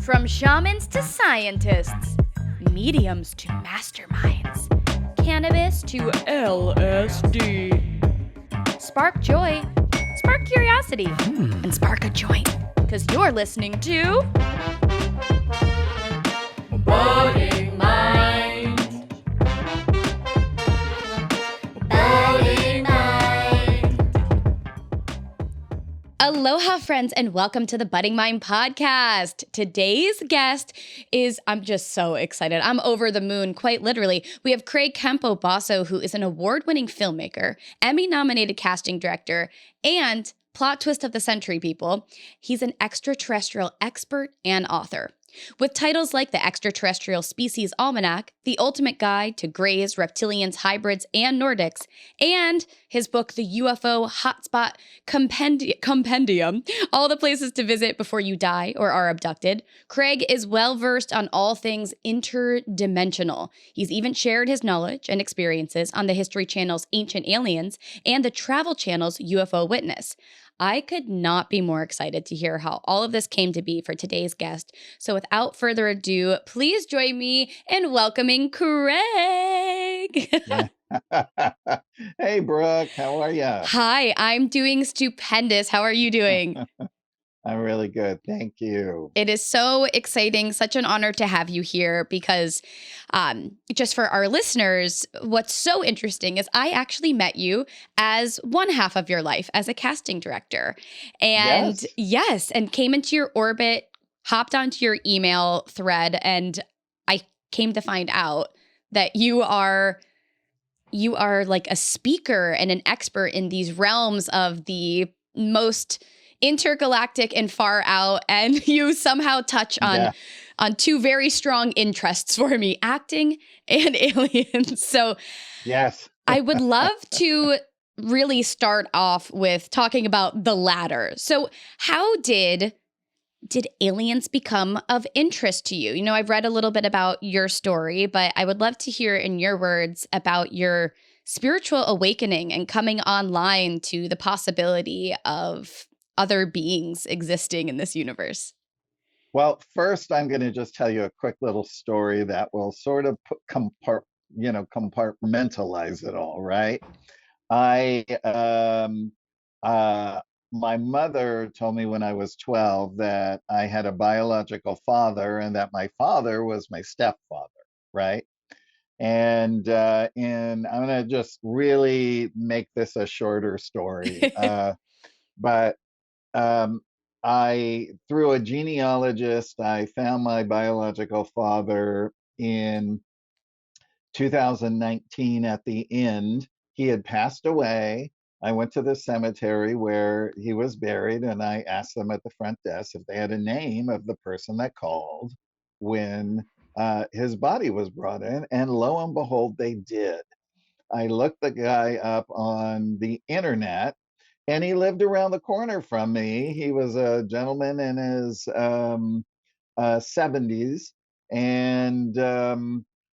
From shamans to scientists, mediums to masterminds, cannabis to LSD. Spark joy, spark curiosity, and spark a joint. Because you're listening to Budding Mind. Budding Mind. Aloha, friends, and welcome to the Budding Mind podcast. Today's guest is, I'm just so excited. I'm over the moon, quite literally. We have Craig Campobasso, who is an award-winning filmmaker, Emmy-nominated casting director, and plot twist of the century, people. He's an extraterrestrial expert and author. With titles like the Extraterrestrial Species Almanac, The Ultimate Guide to Greys, Reptilians, Hybrids, and Nordics, and his book, The UFO Hotspot Compendium, All the Places to Visit Before You Die or Are Abducted, Craig is well-versed on all things interdimensional. He's even shared his knowledge and experiences on the History Channel's Ancient Aliens and the Travel Channel's UFO Witness. I could not be more excited to hear how all of this came to be for today's guest. So without further ado, please join me in welcoming Craig. Hey, Brooke, how are you? Hi, I'm doing stupendous. How are you doing? I'm really good. Thank you. It is so exciting, such an honor to have you here because just for our listeners, what's so interesting is I actually met you as one half of your life as a casting director. And yes, and came into your orbit, hopped onto your email thread, and I came to find out that you are like a speaker and an expert in these realms of the most intergalactic and far out, and you somehow touch on two very strong interests for me, acting and aliens. So yes, I would love to really start off with talking about the latter. So how did aliens become of interest to you? You know, I've read a little bit about your story, but I would love to hear in your words about your spiritual awakening and coming online to the possibility of other beings existing in this universe. Well, first, I'm going to just tell you a quick little story that will sort of compartmentalize it all, right? My mother told me when I was 12 that I had a biological father and that my father was my stepfather, right? And I'm going to just really make this a shorter story. But through a genealogist, I found my biological father in 2019 at the end. He had passed away. I went to the cemetery where he was buried, and I asked them at the front desk if they had a name of the person that called when his body was brought in, and lo and behold, they did. I looked the guy up on the internet, and he lived around the corner from me. He was a gentleman in his 70s, and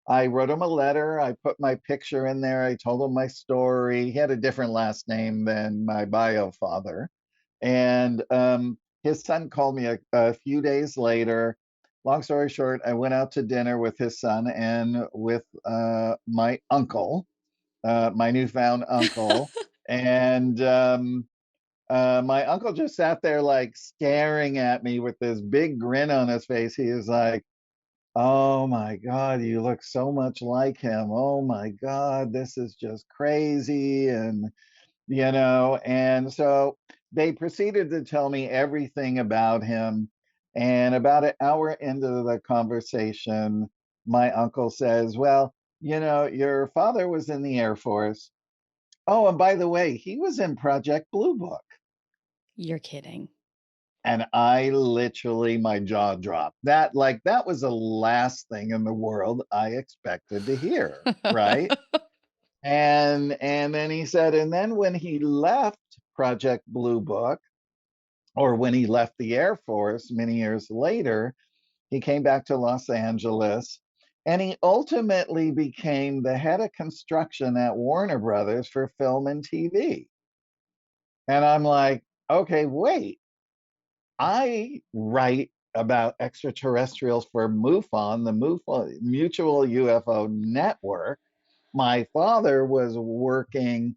I wrote him a letter. I put my picture in there. I told him my story. He had a different last name than my bio father, and his son called me a few days later. Long story short, I went out to dinner with his son and with my uncle, my newfound uncle. And my uncle just sat there like staring at me with this big grin on his face. He was like, "Oh my God, you look so much like him. Oh my God, this is just crazy." And so they proceeded to tell me everything about him. And about an hour into the conversation, my uncle says, "Well, your father was in the Air Force. Oh, and by the way, he was in Project Blue Book." You're kidding. And I literally, my jaw dropped. That was the last thing in the world I expected to hear, right? And then he said, and then when he left Project Blue Book, or when he left the Air Force many years later, he came back to Los Angeles, and he ultimately became the head of construction at Warner Brothers for film and TV. And I'm like, okay, wait, I write about extraterrestrials for MUFON, the MUFON Mutual UFO Network. My father was working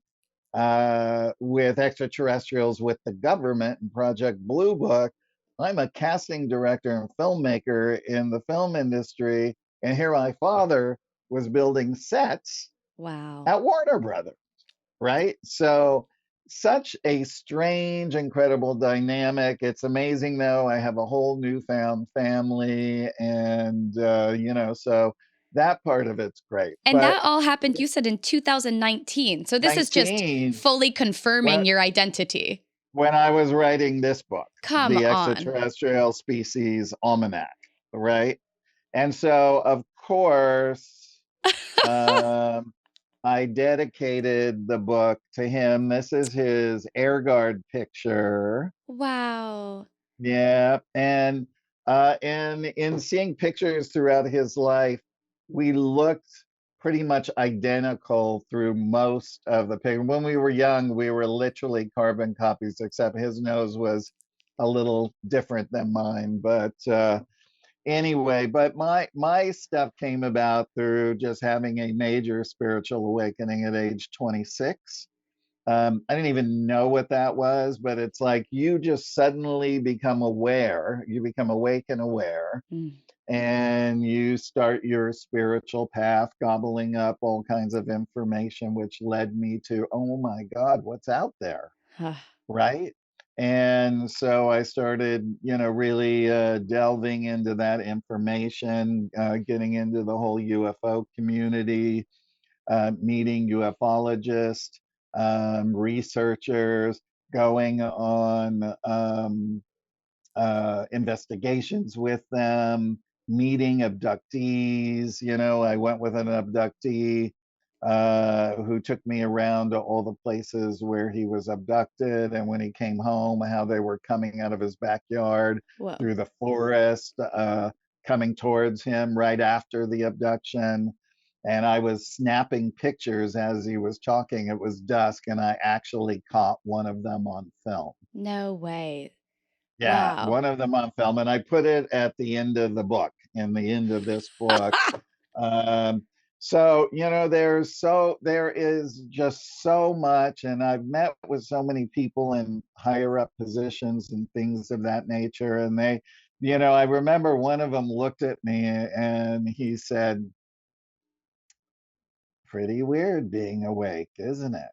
with extraterrestrials with the government and Project Blue Book. I'm a casting director and filmmaker in the film industry, and here my father was building sets Wow. at Warner Brothers, right? So, such a strange, incredible dynamic. It's amazing, though. I have a whole newfound family, and so that part of it's great. And But that all happened, you said, in 2019. So this is just 19, fully confirming when your identity. when I was writing this book, Come the on. Extraterrestrial Species Almanac, right? And so, of course, um, I dedicated the book to him. This is his air guard picture. Wow. Yeah, and in seeing pictures throughout his life, we looked pretty much identical through most of the pictures. When we were young, we were literally carbon copies, except his nose was a little different than mine. But anyway, but my stuff came about through just having a major spiritual awakening at age 26. I didn't even know what that was, but it's like you just suddenly become aware, you become awake and aware, Mm. and you start your spiritual path, gobbling up all kinds of information, which led me to, oh my God, what's out there? Right? And so I started, really delving into that information, getting into the whole UFO community, meeting ufologists, researchers, going on investigations with them, meeting abductees. I went with an abductee who took me around to all the places where he was abducted, and when he came home, how they were coming out of his backyard Whoa. through the forest, coming towards him right after the abduction. And I was snapping pictures as he was talking. It was dusk, and I actually caught one of them on film. No way. Yeah, Wow. one of them on film, and I put it at the end of the book, in the end of this book. Um, so there is just so much, and I've met with so many people in higher up positions and things of that nature, and I remember one of them looked at me and he said, "Pretty weird being awake, isn't it?"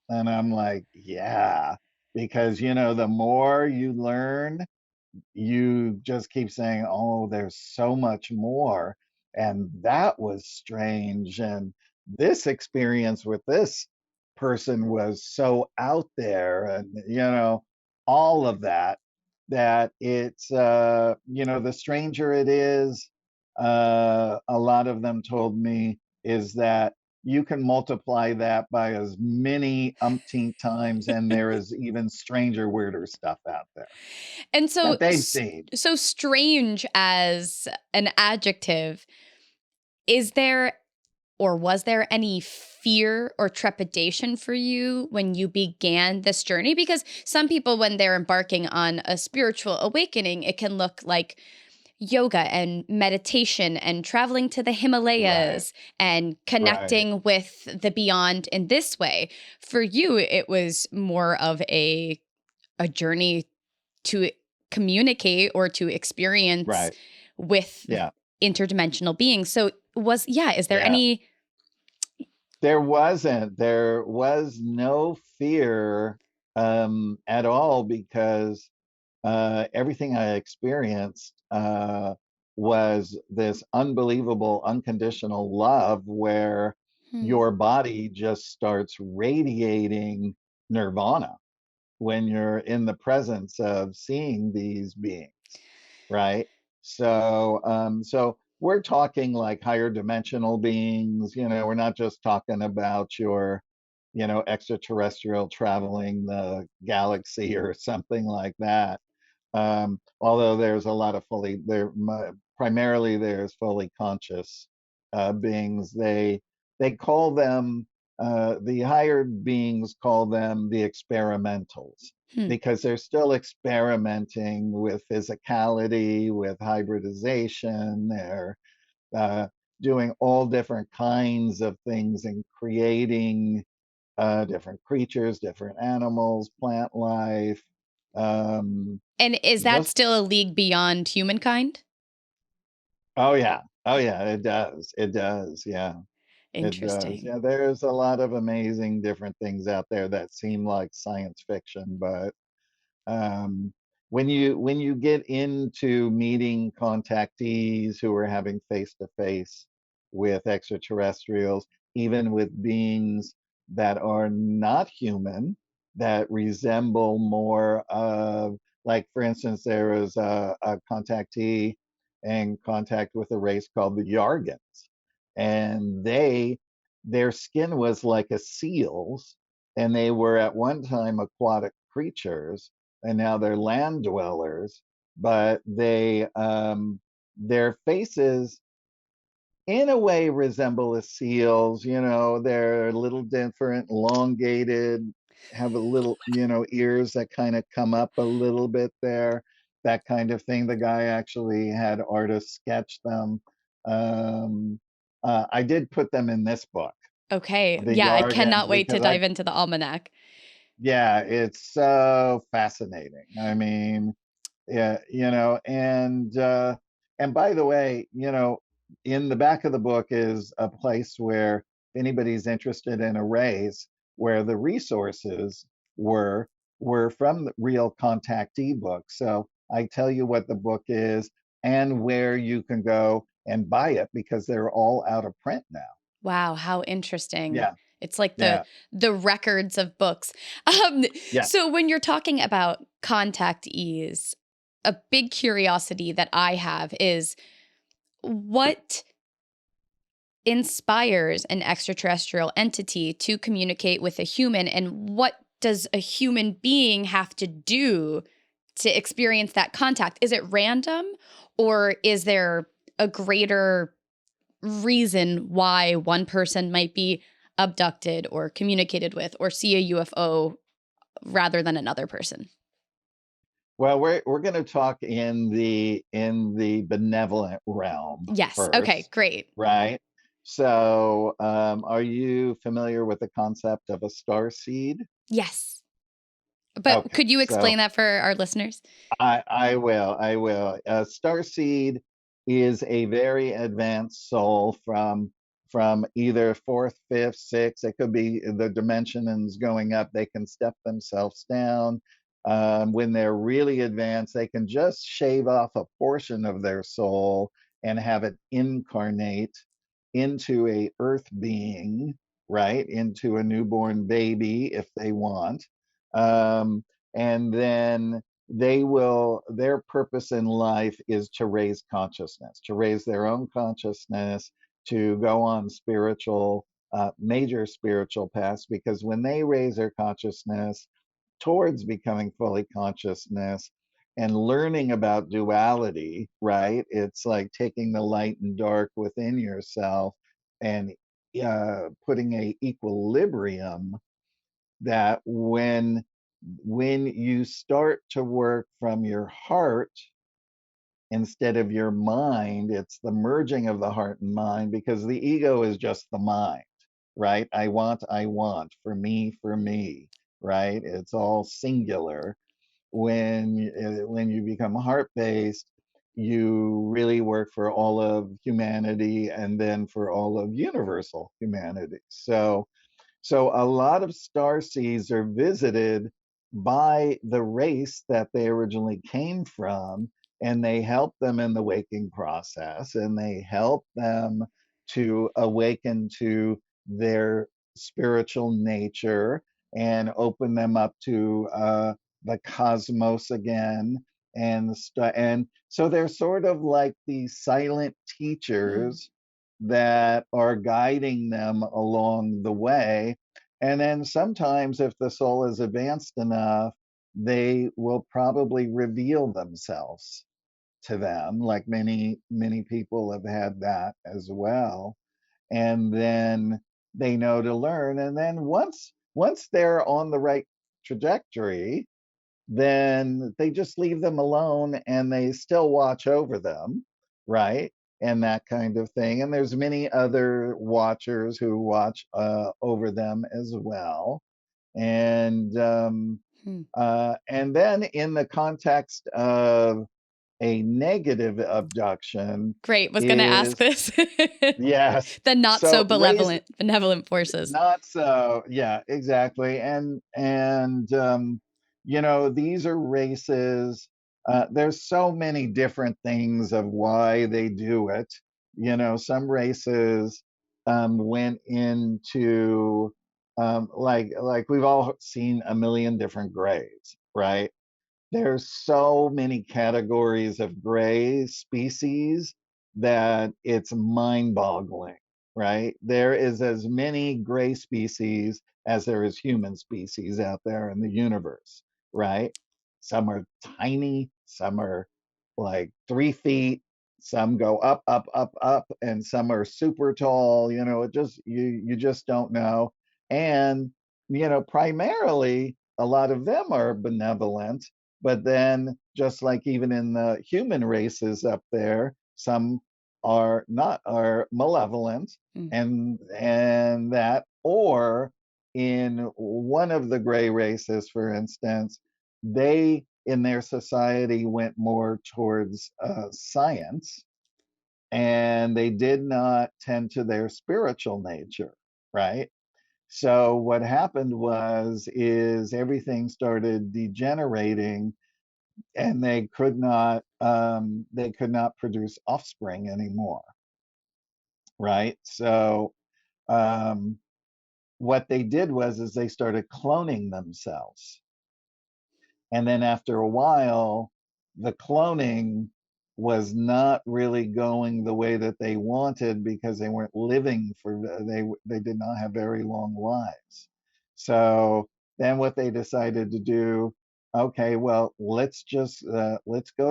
And I'm like, "Yeah," because the more you learn, you just keep saying, oh, there's so much more. And that was strange. And this experience with this person was so out there, and, all of that, that it's, the stranger it is, a lot of them told me, is that you can multiply that by as many umpteen times, and there is even stranger, weirder stuff out there And so that they've seen. so strange as an adjective, is there or was there any fear or trepidation for you when you began this journey? Because some people, when they're embarking on a spiritual awakening, it can look like yoga and meditation and traveling to the Right, Himalayas and right, connecting with the beyond in this way. For you, it was more of a journey to communicate or to experience right. with Yeah, interdimensional beings. So is there yeah. any There was no fear at all, because everything I experienced was this unbelievable, unconditional love where hmm. your body just starts radiating nirvana when you're in the presence of seeing these beings, right? So we're talking like higher dimensional beings. We're not just talking about your, extraterrestrial traveling the galaxy or something like that. Although there's a lot of primarily there's fully conscious beings. They call them. the higher beings call them the experimentals Hmm. because they're still experimenting with physicality, with hybridization. They're uh, doing all different kinds of things and creating different creatures, different animals, plant life. Um, And is that just still a league beyond humankind? oh yeah, oh yeah, it does, it does, yeah. It does. Interesting. Yeah, there's a lot of amazing different things out there that seem like science fiction, but um, when you get into meeting contactees who are having face to face with extraterrestrials, even with beings that are not human, that resemble more of, like, for instance, there was a contactee in contact with a race called the Yargans, and their skin was like a seal's, and they were at one time aquatic creatures, and now they're land dwellers, but their faces in a way resemble a seal's. They're a little different, elongated, have a little, ears that kind of come up a little bit there, that kind of thing. The guy actually had artists sketch them. um, I did put them in this book, Okay. the Yeah, I Yargans, cannot wait to because I dive into the almanac. yeah, it's so fascinating. I mean, yeah, and by the way, in the back of the book is a place where if anybody's interested in arrays, where the resources were were from the real contactee books. So I tell you what the book is and where you can go and buy it because they're all out of print now. Wow, how interesting. Yeah, It's like yeah, the records of books. Um, yeah. so when you're talking about contactees, a big curiosity that I have is what inspires an extraterrestrial entity to communicate with a human, and what does a human being have to do to experience that contact? Is it random, or is there a greater reason why one person might be abducted or communicated with or see a UFO rather than another person? Well, we're going to talk in the benevolent realm Yes. Okay, first, great. right? So, are you familiar with the concept of a star seed? Yes. But Okay, could you so explain that for our listeners? I will. I will. Starseed is a very advanced soul from either fourth, fifth, sixth. It could be the dimensions going up. They can step themselves down. When they're really advanced, they can just shave off a portion of their soul and have it incarnate into a earth being, right? Into a newborn baby if they want. And then their purpose in life is to raise consciousness, to raise their own consciousness, to go on major spiritual paths, because when they raise their consciousness towards becoming fully consciousness and learning about duality, right? It's like taking the light and dark within yourself and putting a equilibrium, that when you start to work from your heart instead of your mind, it's the merging of the heart and mind, because the ego is just the mind, right? I want, for me, right? It's all singular. When you become heart based, you really work for all of humanity and then for all of universal humanity. So a lot of star seeds are visited by the race that they originally came from, and they help them in the waking process, and they help them to awaken to their spiritual nature and open them up to the cosmos again. And so they're sort of like these silent Mm. teachers that are guiding them along the way. And then sometimes, if the soul is advanced enough, they will probably reveal themselves to them, like many, many people have had that as well. And then they know to learn. And then once they're on the right trajectory, then they just leave them alone and they still watch over them, right? And that kind of thing. And there's many other watchers who watch over them as well. And Hmm. and then in the context of a negative abduction Great. Was going to ask is this. yes. The not so So raise benevolent forces. not so, yeah, exactly. And these are races. There's so many different things of why they do it. Some races went into like we've all seen a million different grays, right? There's so many categories of gray species that it's mind-boggling, right? There is as many gray species as there is human species out there in the universe, right? Some are tiny, some are like 3 feet, some go up, up, up, up, and some are super tall. You just don't know. And primarily a lot of them are benevolent, but then, just like even in the human races up there, some are malevolent, Hmm. and that, or in one of the gray races, for instance, they in their society went more towards science, and they did not tend to their spiritual nature, right? So what happened was is everything started degenerating, and they could not produce offspring anymore, right? So um, what they did was is they started cloning themselves, and then after a while, the cloning was not really going the way that they wanted, because they weren't living for they did not have very long lives. So then what they decided to do, okay, well, let's go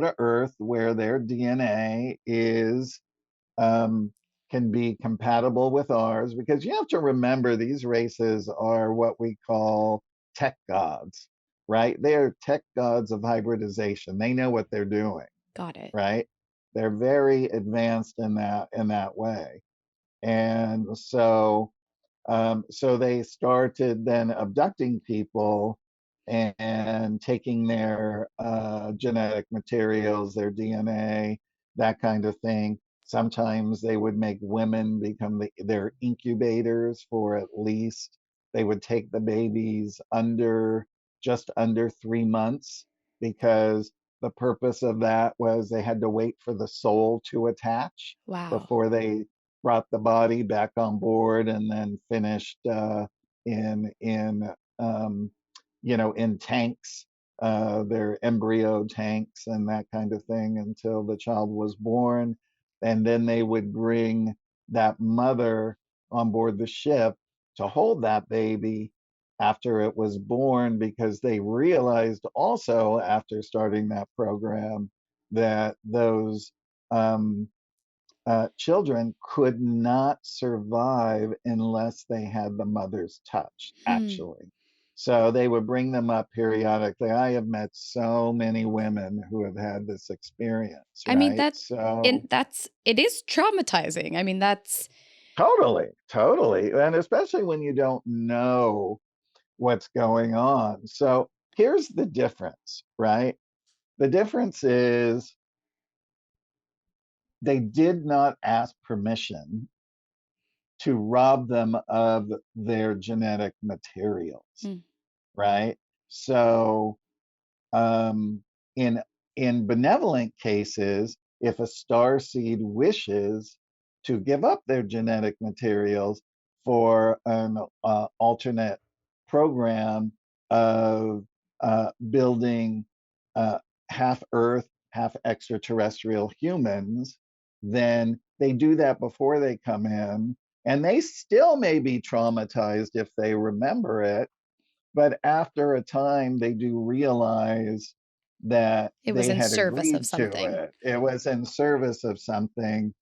to Earth, where their DNA is um, can be compatible with ours, because you have to remember these races are what we call tech gods, right? They are tech gods of hybridization. They know what they're doing, Got it. right? They're very advanced in that way. And so they started then abducting people and taking their genetic materials, their DNA, that kind of thing. Sometimes they would make women become their incubators for at least, they would take the babies just under 3 months, because the purpose of that was they had to wait for the soul to attach Wow. before they brought the body back on board, and then finished in um, in tanks, their embryo tanks and that kind of thing, until the child was born. And then they would bring that mother on board the ship to hold that baby after it was born, because they realized also, after starting that program, that those um, children could not survive unless they had the mother's touch, Hmm. actually. So they would bring them up periodically. I have met so many women who have had this experience, I mean right? that So it is traumatizing. I mean that's totally, totally. And especially when you don't know what's going on. So here's the difference, right? The difference is they did not ask permission to rob them of their genetic materials, hmm. right? So um, in in benevolent cases, if a star seed wishes to give up their genetic materials for an alternate program of building uh, half Earth, half extraterrestrial humans, then they do that before they come in, and they still may be traumatized if they remember it, but after a time, they do realize that It was they in had service of agreed to something. it. It was in service of something,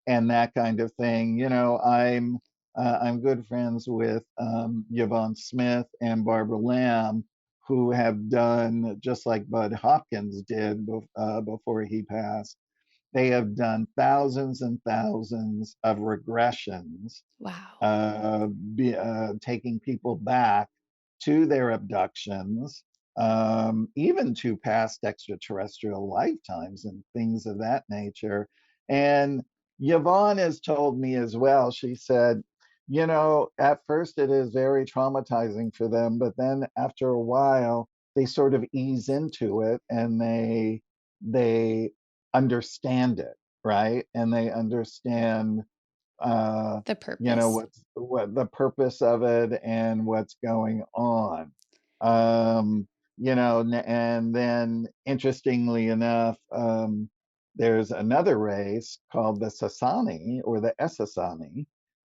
and that kind of thing. I'm I'm good friends with Yvonne Smith and Barbara Lamb, who have done, just like Bud Hopkins did before he passed, they have done thousands and thousands of regressions, Wow. uh, taking people back to their abductions, even to past extraterrestrial lifetimes and things of that nature. And Yvonne has told me as well, she said, at first it is very traumatizing for them, but then after a while, they sort of ease into it and they understand it, right? And they understand uh, The purpose. what the purpose of it and what's going on. Um, and then interestingly enough, there's another race called the Sasani or the Essassani,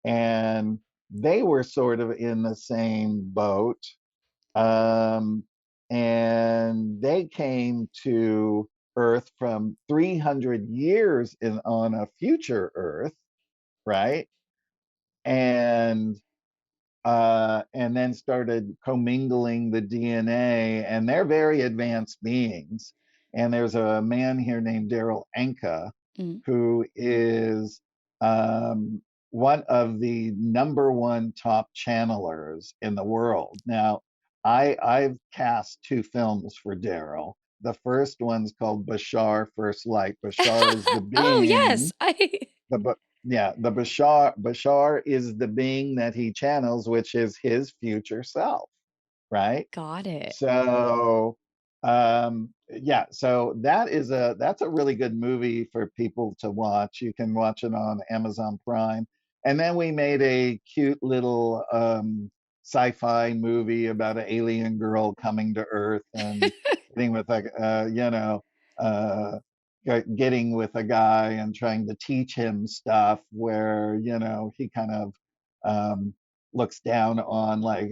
and they were sort of in the same boat. Um, and they came to Earth from 300 years on a future Earth, right? And and then started commingling the DNA, and they're very advanced beings. And there's a man here named Daryl Anka, Mm. who is um, one of the number one top channelers in the world. Now, I've cast two films for Daryl. The first one's called Bashar First Light. Bashar is the Oh, yes. being, the yeah, the Bashar is the being that he channels, which is his future self, right? Got it. So yeah, so that's a really good movie for people to watch. You can watch it on Amazon Prime. And then we made a cute little sci-fi movie about an alien girl coming to Earth and getting with like uh getting with a guy and trying to teach him stuff where he kind of um looks down on, like,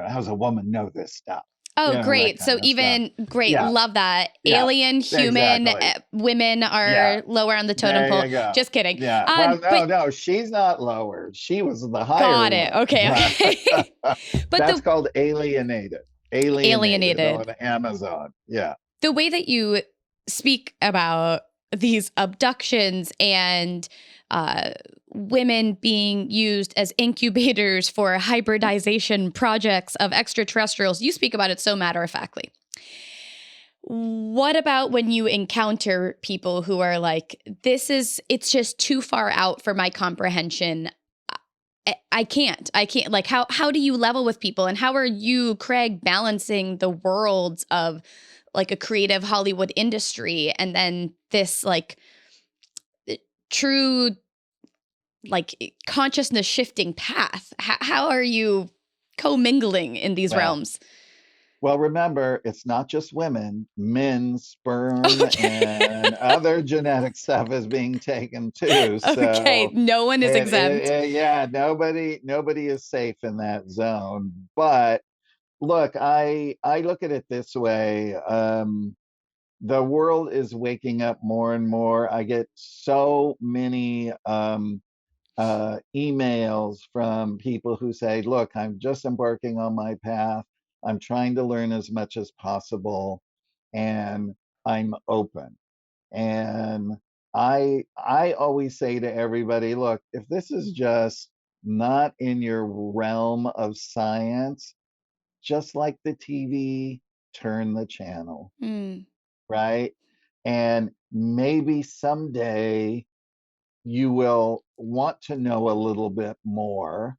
how's a woman know this stuff, Oh, that great. So kind of stuff. even great. Yeah, Love that. yeah, Alien, human, exactly. women Yeah, are lower on the totem there pole. you go. Just kidding. Yeah, well, But no, she's not lower, she was the higher got it. one. Okay, But okay. But that's the called Alienated alienated, on Amazon. Yeah. the way that you speak about these abductions and uh, women being used as incubators for hybridization projects of extraterrestrials, you speak about it so matter of factly. What about when you encounter people who are like, it's just too far out for my comprehension? I can't. Like, how do you level with people? And how are you, Craig, balancing the worlds of like a creative Hollywood industry and then this like true, like consciousness shifting path? How are you commingling in these Well, realms? Well, remember, it's not just women. Men, sperm, Okay. and other genetic stuff is being taken too. Okay. So, No one is exempt. yeah, nobody is safe in that zone. But look, I look at it this way. The world is waking up more and more. I get so many emails from people who say, look, I'm just embarking on my path. I'm trying to learn as much as possible, and I'm open. And I always say to everybody, look, if this is just not in your realm of science, just like the TV, turn the channel, Hmm. right? And maybe someday you will want to know a little bit more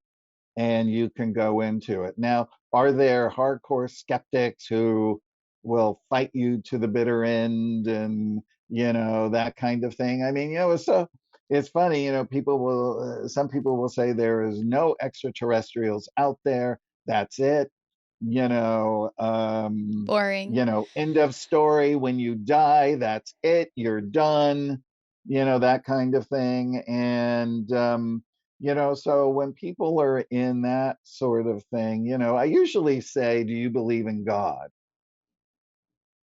and you can go into it. Now, are there hardcore skeptics who will fight you to the bitter end and, that kind of thing? I mean, it's funny, some people will say there is no extraterrestrials out there. That's it. you know, um, Boring. End of story. When you die, that's it. You're done. That kind of thing. And so when people are in that sort of thing, I usually say, "Do you believe in God?"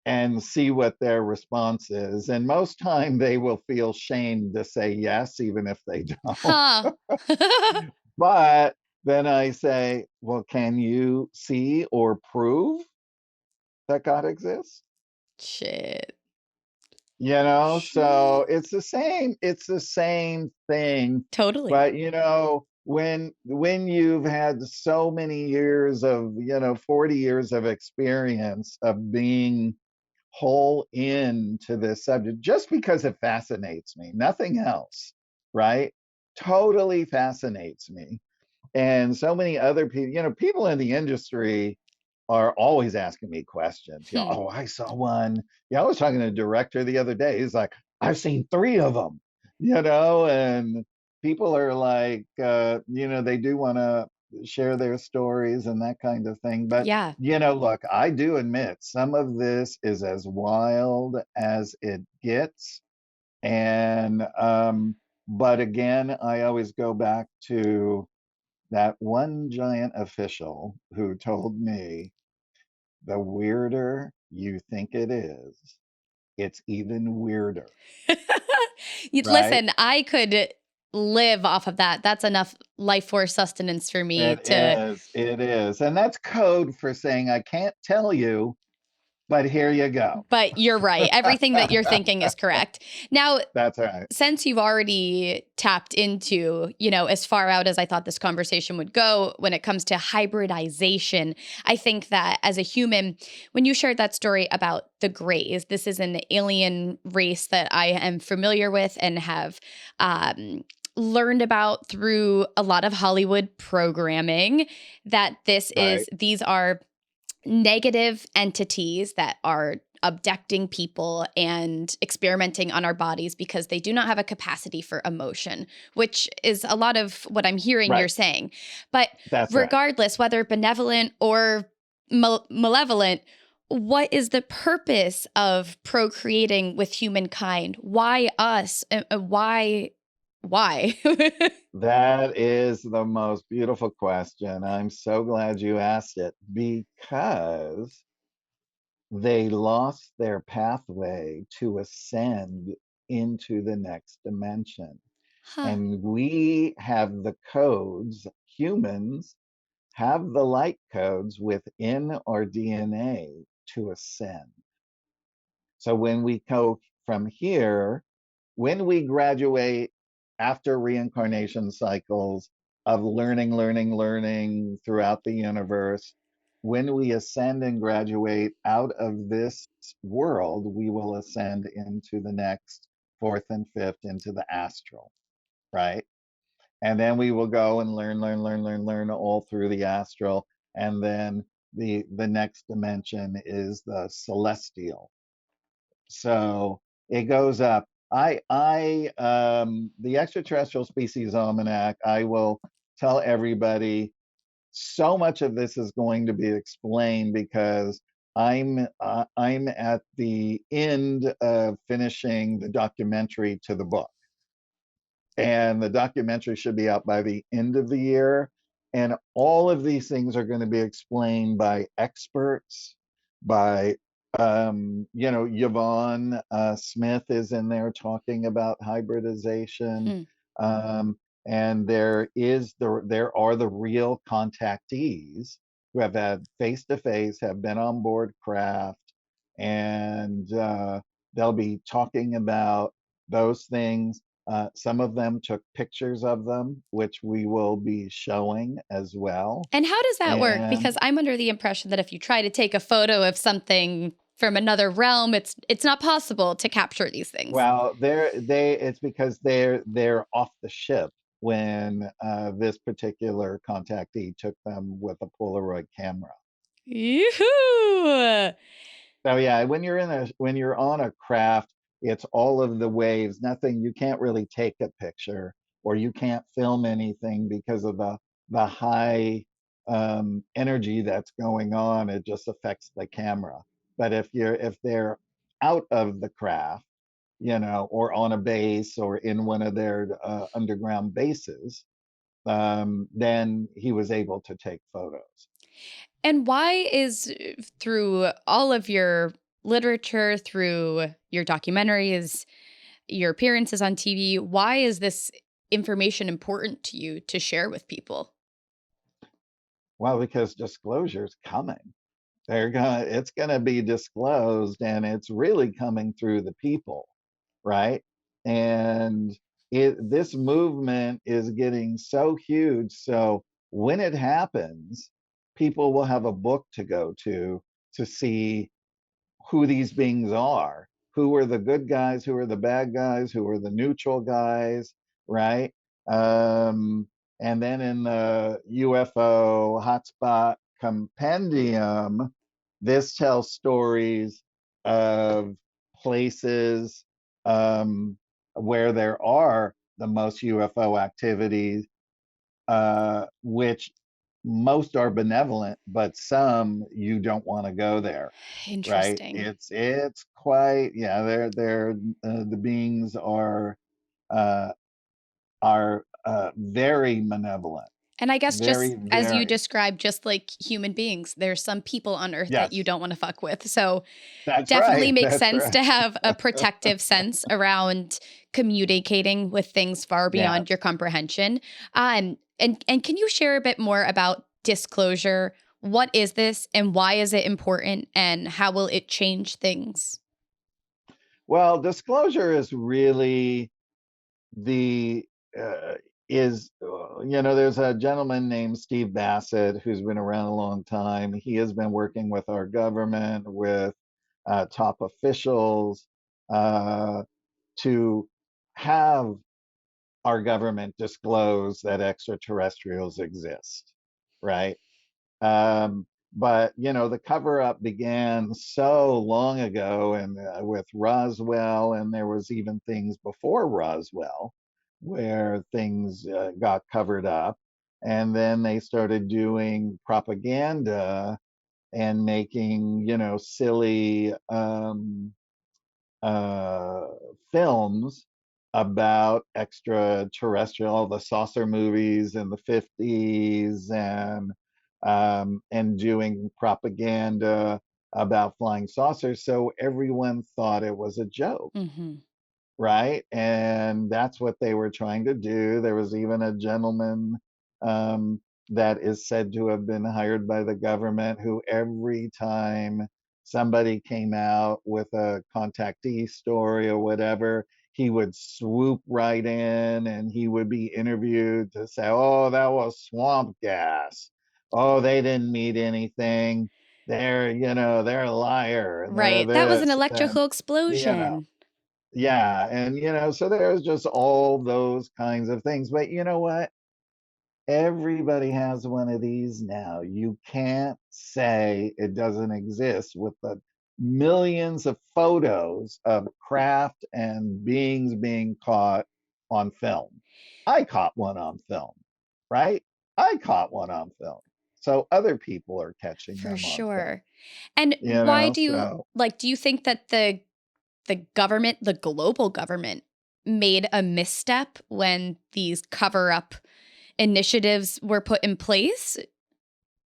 and see what their response is. And most time they will feel shamed to say yes, even if they don't. Huh. But then I say, well, can you see or prove that God exists? Shit. So Shit. it's the same thing. Totally. But when you've had so many years of, 40 years of experience of being whole into this subject, just because it fascinates me, nothing else, right? Totally fascinates me. And so many other people, people in the industry are always asking me questions. Hmm. Oh, I saw one. Yeah, I was talking to a director the other day. He's like, I've seen three of them, and people are like, they do want to share their stories and that kind of thing. But, Yeah. look, I do admit some of this is as wild as it gets. And, but again, I always go back to that one giant official who told me, the weirder you think it is, it's even weirder, right? Listen, I could live off of that. That's enough life force sustenance for me It to, is, it is. And that's code for saying, I can't tell you, but here you go. but you're right. Everything that you're thinking is correct. Now, That's right. since you've already tapped into, as far out as I thought this conversation would go when it comes to hybridization, I think that as a human, when you shared that story about the Greys, this is an alien race that I am familiar with and have learned about through a lot of Hollywood programming, that Right, these are negative entities that are abducting people and experimenting on our bodies because they do not have a capacity for emotion, which is a lot of what I'm hearing you're right. saying. But That's right. regardless, whether benevolent or malevolent, what is the purpose of procreating with humankind? Why us? Why? Why? That is the most beautiful question. I'm so glad you asked it because they lost their pathway to ascend into the next dimension. Huh. And we have the codes, humans have the light codes within our DNA to ascend. So when we go from here, when we graduate after reincarnation cycles of learning throughout the universe, when we ascend and graduate out of this world, we will ascend into the next fourth and fifth into the astral, right? And then we will go and learn all through the astral. And then the next dimension is the celestial. So it goes up. The Extraterrestrial Species Almanac, I will tell everybody so much of this is going to be explained because I'm at the end of finishing the documentary to the book, and the documentary should be out by the end of the year. And all of these things are going to be explained by experts, by Yvonne Smith is in there talking about hybridization. Hmm. Um, and there are the real contactees who have had face to face, have been on board craft, and they'll be talking about those things. Some of them took pictures of them, which we will be showing as well. And how does that work? And Because I'm under the impression that if you try to take a photo of something from another realm, it's not possible to capture these things. well, it's because they're off the ship when this particular contactee took them with a Polaroid camera. Yoo-hoo! So yeah, when you're on a craft, it's all of the waves. Nothing, you can't really take a picture or you can't film anything because of the high energy that's going on. It just affects the camera. But if they're out of the craft, or on a base or in one of their underground bases, then he was able to take photos. And why is through all of your literature, through your documentaries, your appearances on TV, why is this information important to you to share with people? Well, because disclosure's coming. It's gonna be disclosed, and it's really coming through the people, right? And this movement is getting so huge. So when it happens, people will have a book to go to see who these beings are. Who are the good guys? Who are the bad guys? Who are the neutral guys? Right? Um, and then in the UFO Hotspot Compendium, this tells stories of places where there are the most UFO activities, which most are benevolent, but some you don't want to go there, right? Interesting. It's quite, yeah. They're the beings uh, are very malevolent, And I guess very just as you very. described, just like human beings, there's some people on earth that you Yes, don't want to fuck with. So that's definitely right. makes That's sense right. to have a protective sense around communicating with things far Yeah. beyond your comprehension. And can you share a bit more about disclosure? What is this and why is it important and how will it change things? Well, disclosure is really the uh, there's a gentleman named Steve Bassett who's been around a long time. He has been working with our government, with top officials, uh, to have our government disclose that extraterrestrials exist, right? Um, but the cover up began so long ago, and with Roswell, and there was even things before Roswell where things got covered up, and then they started doing propaganda and making silly uh, films about extraterrestrial, all the saucer movies in the 50s, and doing propaganda about flying saucers. So everyone thought it was a joke, Hmm. right? And that's what they were trying to do. There was even a gentleman um, that is said to have been hired by the government who, every time somebody came out with a contactee story or whatever, he would swoop right in and he would be interviewed to say, oh, that was swamp gas. Oh, they didn't meet anything. They're a liar and they're Right. That was an this. And, electrical you know, explosion. yeah, and so there's just all those kinds of things. But you know what? Everybody has one of these now. You can't say it doesn't exist with the millions of photos of craft and beings being caught on film. I caught one on film, right? I caught one on film. So other people are catching For them on film, sure. And why so. do you think that the government, the global government, made a misstep when these cover up initiatives were put in place?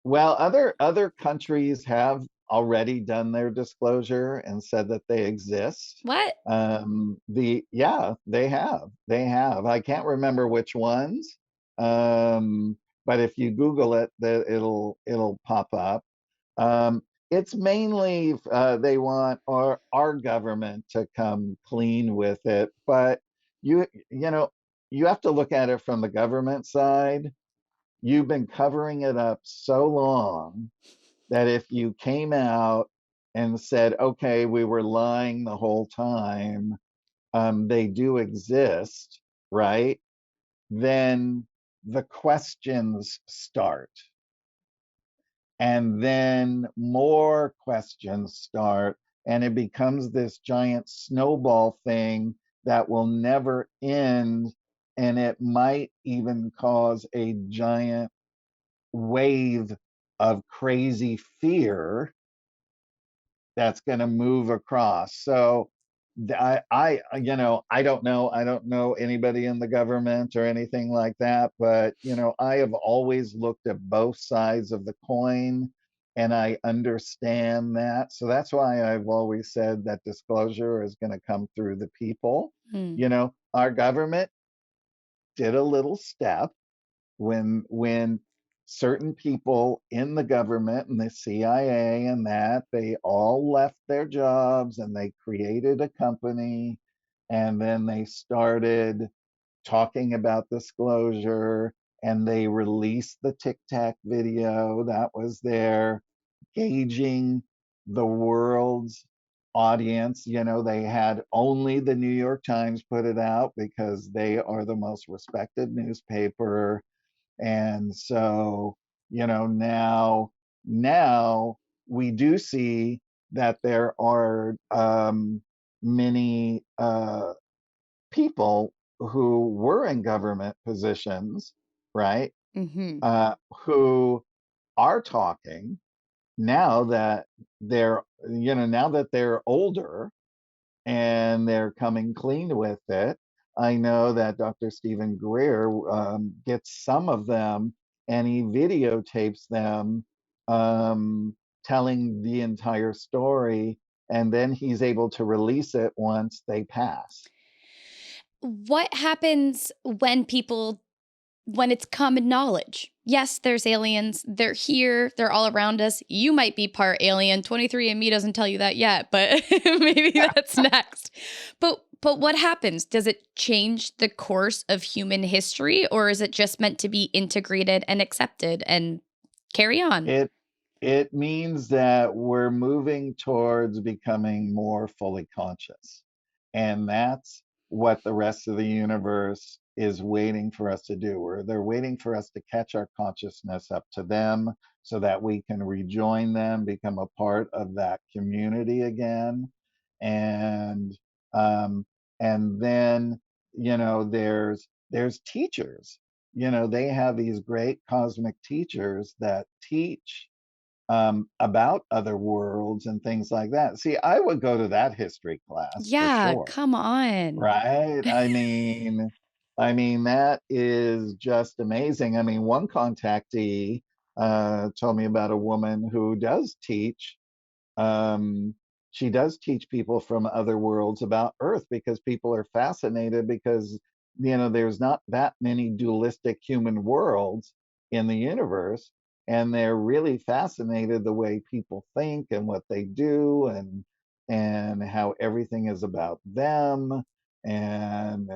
Well, other countries have already done their disclosure and said that they exist. What? They have. They have. I can't remember which ones, but if you Google it, it'll pop up. Um, it's mainly they want our government to come clean with it, but you know you have to look at it from the government side. You've been covering it up so long that if you came out and said, okay, we were lying the whole time, they do exist, right? Then the questions start. And then more questions start. And it becomes this giant snowball thing that will never end. And it might even cause a giant wave of crazy fear that's going to move across. So I don't know. I don't know anybody in the government or anything like that, but I have always looked at both sides of the coin, and I understand that. So that's why I've always said that disclosure is going to come through the people. Hmm. Our government, did a little step when certain people in the government and the CIA and that they all left their jobs and they created a company, and then they started talking about disclosure, and they released the Tic Tac video that was there gauging the world's audience. They had only the New York Times put it out because they are the most respected newspaper. And so, now we do see that there are many people who were in government positions, right? Hmm. Who are talking now that they're older and they're coming clean with it. I know that Dr. Stephen Greer gets some of them and he videotapes them telling the entire story, and then he's able to release it once they pass. What happens when it's common knowledge? Yes, there's aliens. They're here. They're all around us. You might be part alien. 23andMe doesn't tell you that yet, but maybe that's next. But what happens? Does it change the course of human history, or is it just meant to be integrated and accepted and carry on? It it means that we're moving towards becoming more fully conscious. And that's what the rest of the universe is waiting for us to do. Or they're waiting for us to catch our consciousness up to them so that we can rejoin them, become a part of that community again. And um, and then, there's teachers. They have these great cosmic teachers that teach about other worlds and things like that. See, I would go to that history class for Yeah, sure, come on. right? I mean that is just amazing. I mean, one contactee told me about a woman who does teach. um, she does teach people from other worlds about Earth because people are fascinated because there's not that many dualistic human worlds in the universe, and they're really fascinated the way people think and what they do, and how everything is about them, and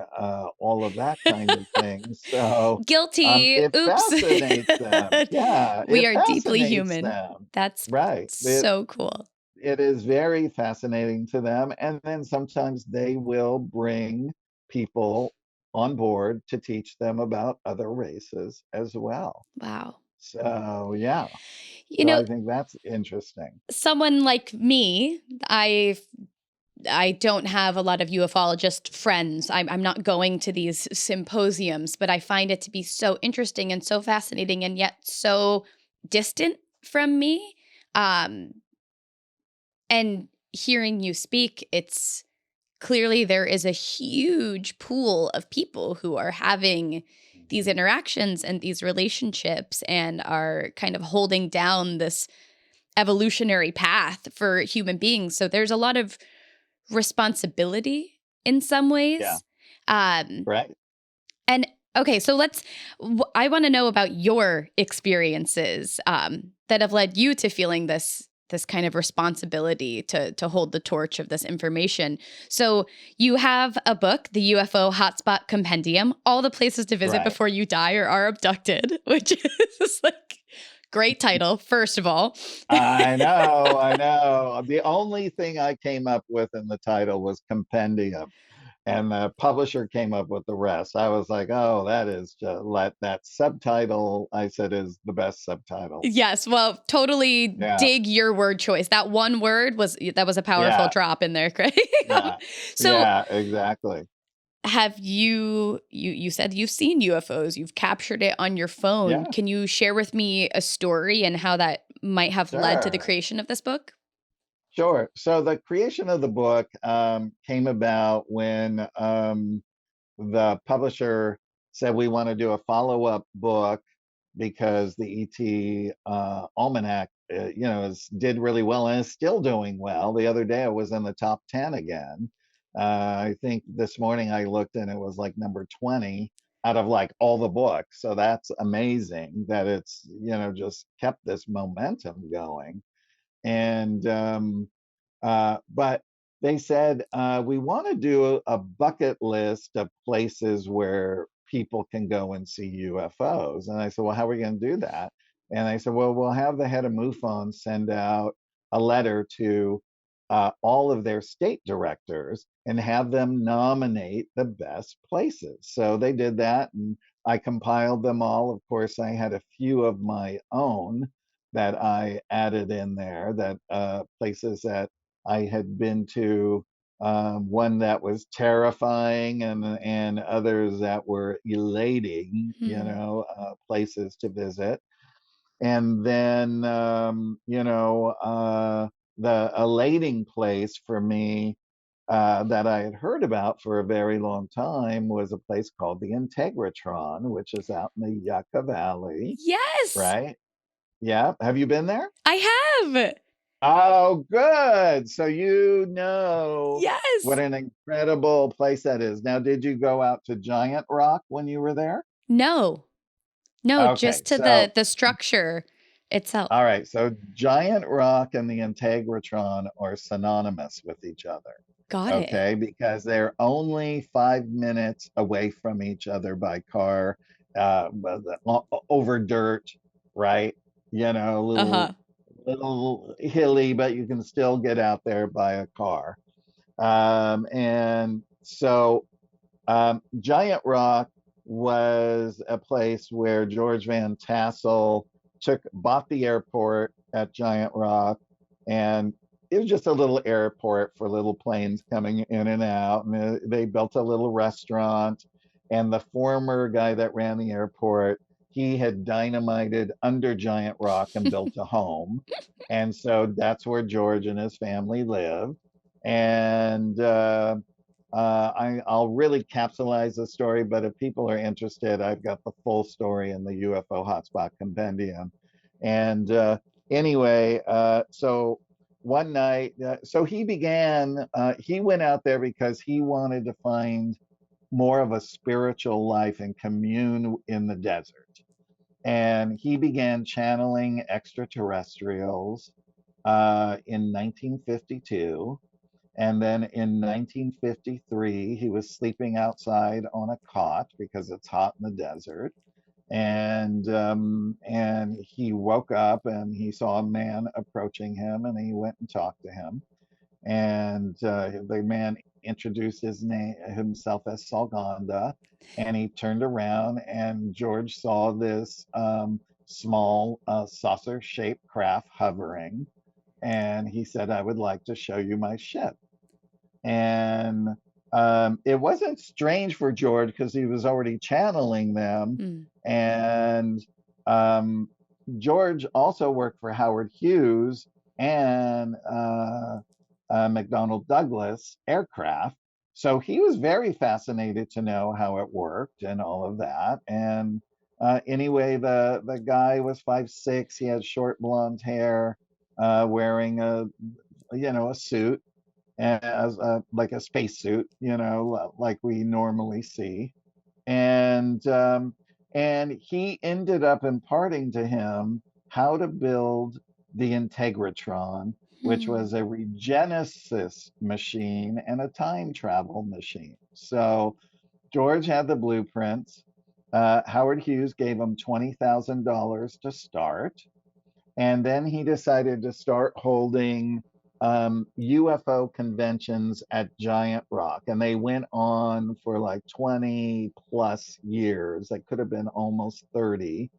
all of that kind of thing. So Guilty. it Oops. fascinates them. Yeah, We it are deeply fascinates human. them. That's Right. so cool. It is very fascinating to them. And then sometimes they will bring people on board to teach them about other races as well. Wow. So, yeah. You So know, I think that's interesting. someone like me, I don't have a lot of ufologist friends. I'm not going to these symposiums, but I find it to be so interesting and so fascinating and yet so distant from me. Um, and hearing you speak, it's clearly there is a huge pool of people who are having these Mhm. interactions and these relationships and are kind of holding down this evolutionary path for human beings. So there's a lot of responsibility in some Yeah. ways. Um, Right. and okay, so I want to know about your experiences that have led you to feeling this kind of responsibility to hold the torch of this information. So you have a book, the UFO Hotspot Compendium, all the places to visit Right. before you die or are abducted, which is like great title, first of all. I know. I know. The only thing I came up with in the title was compendium, and the publisher came up with the rest. I was like, oh, that is just let that subtitle, I said, is the best subtitle. Yes, well, totally Yeah, dig your word choice. That one word was a powerful yeah, drop in there, Craig. yeah, So yeah, exactly. have you said you've seen UFOs, you've captured it on your phone. Yeah, Can you share with me a story and how that might have led to the sure, creation of this book? sure. So the creation of the book came about when the publisher said we want to do a follow-up book because the ET Almanac, did really well and is still doing well. The other day it was in the top 10 again. I think this morning I looked and it was like number 20 out of like all the books. So that's amazing that it's, just kept this momentum going. And but they said, we want to do a bucket list of places where people can go and see UFOs. And I said, well, how are we going to do that? And they said, well, we'll have the head of MUFON send out a letter to all of their state directors and have them nominate the best places. So they did that, and I compiled them all. Of course, I had a few of my own that I added in there, that places that I had been to, one that was terrifying, and others that were elating, Hmm. places to visit. And then, the elating place for me, that I had heard about for a very long time, was a place called the Integratron, which is out in the Yucca Valley, Yes, right? Yeah. Have you been there? I have. Oh, good. So you know what Yes. an incredible place that is. Now, did you go out to Giant Rock when you were there? No. No, Okay, just to so the structure itself. all right, so Giant Rock and the Integratron are synonymous with each other. Got it. Okay, because they're only 5 minutes away from each other by car, over dirt, right? Uh-huh. Little hilly, but you can still get out there by a car. And so Giant Rock was a place where George Van Tassel bought the airport at Giant Rock, and it was just a little airport for little planes coming in and out. And they built a little restaurant, and the former guy that ran the airport, he had dynamited under Giant Rock and built a home. And so that's where George and his family lived. And I'll really capsulize the story, but if people are interested, I've got the full story in the UFO Hotspot Compendium. And anyway, so one night, so he went out there because he wanted to find more of a spiritual life and commune in the desert. And he began channeling extraterrestrials in 1952. And then in 1953, he was sleeping outside on a cot because it's hot in the desert. And he woke up and he saw a man approaching him, and he went and talked to him. And the man introduced himself as Salganda, and he turned around, and George saw this small saucer-shaped craft hovering, and he said, "I would like to show you my ship." And it wasn't strange for George because he was already channeling them. Hmm. And um, George also worked for Howard Hughes and McDonnell Douglas aircraft. So he was very fascinated to know how it worked and all of that. And anyway, the guy was 5'6". He had short blonde hair, wearing a suit, as like a spacesuit, like we normally see. And he ended up imparting to him how to build the Integratron, which Hmm. was a regenesis machine and a time travel machine. So George had the blueprints. Howard Hughes gave him $20,000 to start. And then he decided to start holding UFO conventions at Giant Rock. And they went on for like 20 plus years. They could have been almost 30.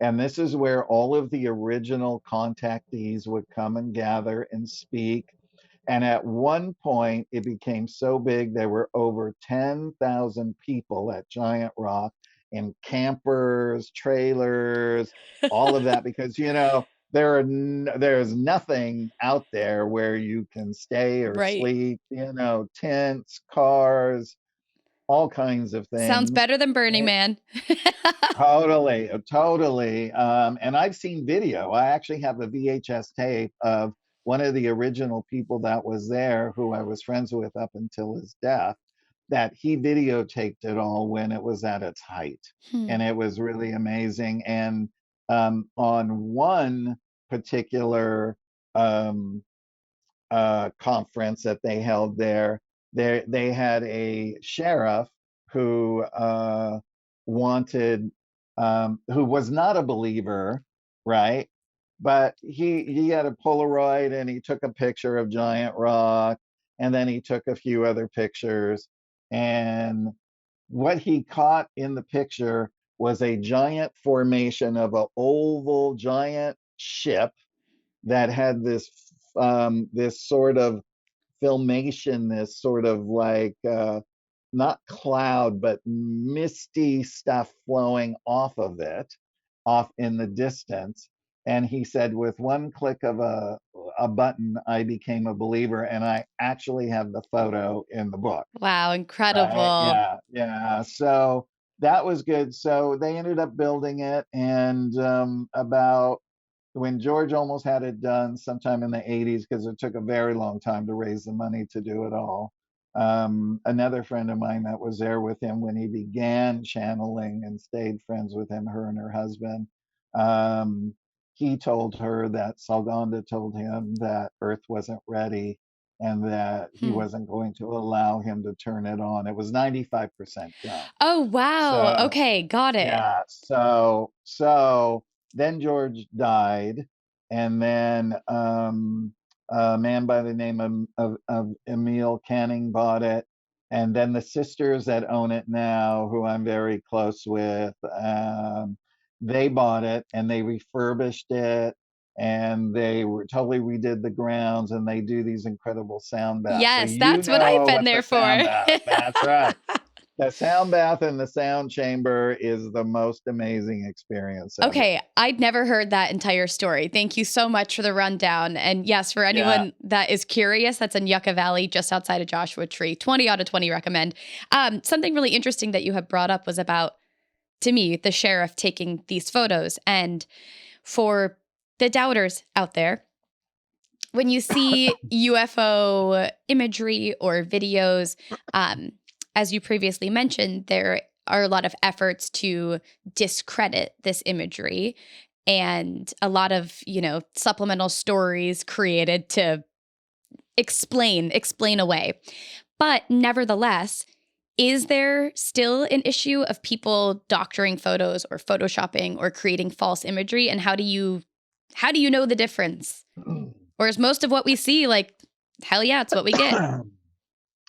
And this is where all of the original contactees would come and gather and speak. And at one point, it became so big, there were over 10,000 people at Giant Rock in campers, trailers, all of that, because, there's nothing out there where you can stay or Right. sleep, tents, cars, all kinds of Sounds things. better than Burning Man. Totally, totally. And I've seen video. I actually have a VHS tape of one of the original people that was there, who I was friends with up until his death. that he videotaped it all when it was at its height, Hmm. and it was really amazing. And on one particular um, conference that they held there, they had a sheriff who wanted, who was not a believer, right? But he had a Polaroid and he took a picture of Giant Rock, and then he took a few other pictures. And what he caught in the picture was a giant formation of an oval giant ship that had this sort of filmation, this sort of like not cloud but misty stuff flowing off of it, off in the distance. And he said, with one click of a button, I became a believer, and I actually have the photo in the book. Wow, Right? incredible. Yeah, yeah. So that was good. So they ended up building it, and about when George almost had it done sometime in the 80s, because it took a very long time to raise the money to do it all. Another friend of mine that was there with him when he began channeling and stayed friends with him, her and her husband, um, he told her that Salganda told him that Earth wasn't ready and that he Hmm. wasn't going to allow him to turn it on. It was 95% done. Oh, wow. So Okay, got it. yeah, so then George died, and then a man by the name of Emil Canning bought it, and then the sisters that own it now, who I'm very close with, they bought it and they refurbished it, and they were totally redid the grounds, and they do these incredible sound baths. So Yes, you that's what I've know been what's a there for. sound bath. That's right. The sound bath in the sound chamber is the most amazing experience ever. Okay, I'd never heard that entire story. Thank you so much for the rundown. And yes, for Yeah. anyone that is curious, that's in Yucca Valley, just outside of Joshua Tree. 20 out of 20 recommend. Something really interesting that you have brought up was about, to me, the sheriff taking these photos. And for the doubters out there, when you see UFO imagery or videos, um, as you previously mentioned, there are a lot of efforts to discredit this imagery and a lot of, supplemental stories created to explain away. But nevertheless, is there still an issue of people doctoring photos or photoshopping or creating false imagery? And how do you know the difference? Or is most of what we see like, hell yeah, it's what we get?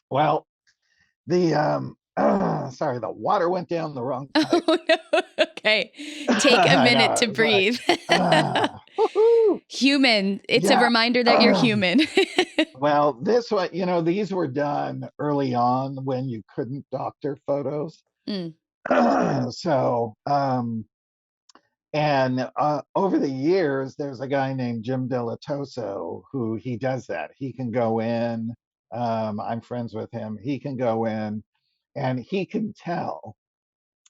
Well, the sorry, the water went down the wrong pipe. Oh no. Okay. Take a I minute know. to It's like, breathe. woohoo. Human. It's a Yeah. reminder that you're human. Well, this one, these were done early on when you couldn't doctor photos. Mm, So, and over the years, there's a guy named Jim Delatoso who he does that. He can go in. I'm friends with him. He can go in and he can tell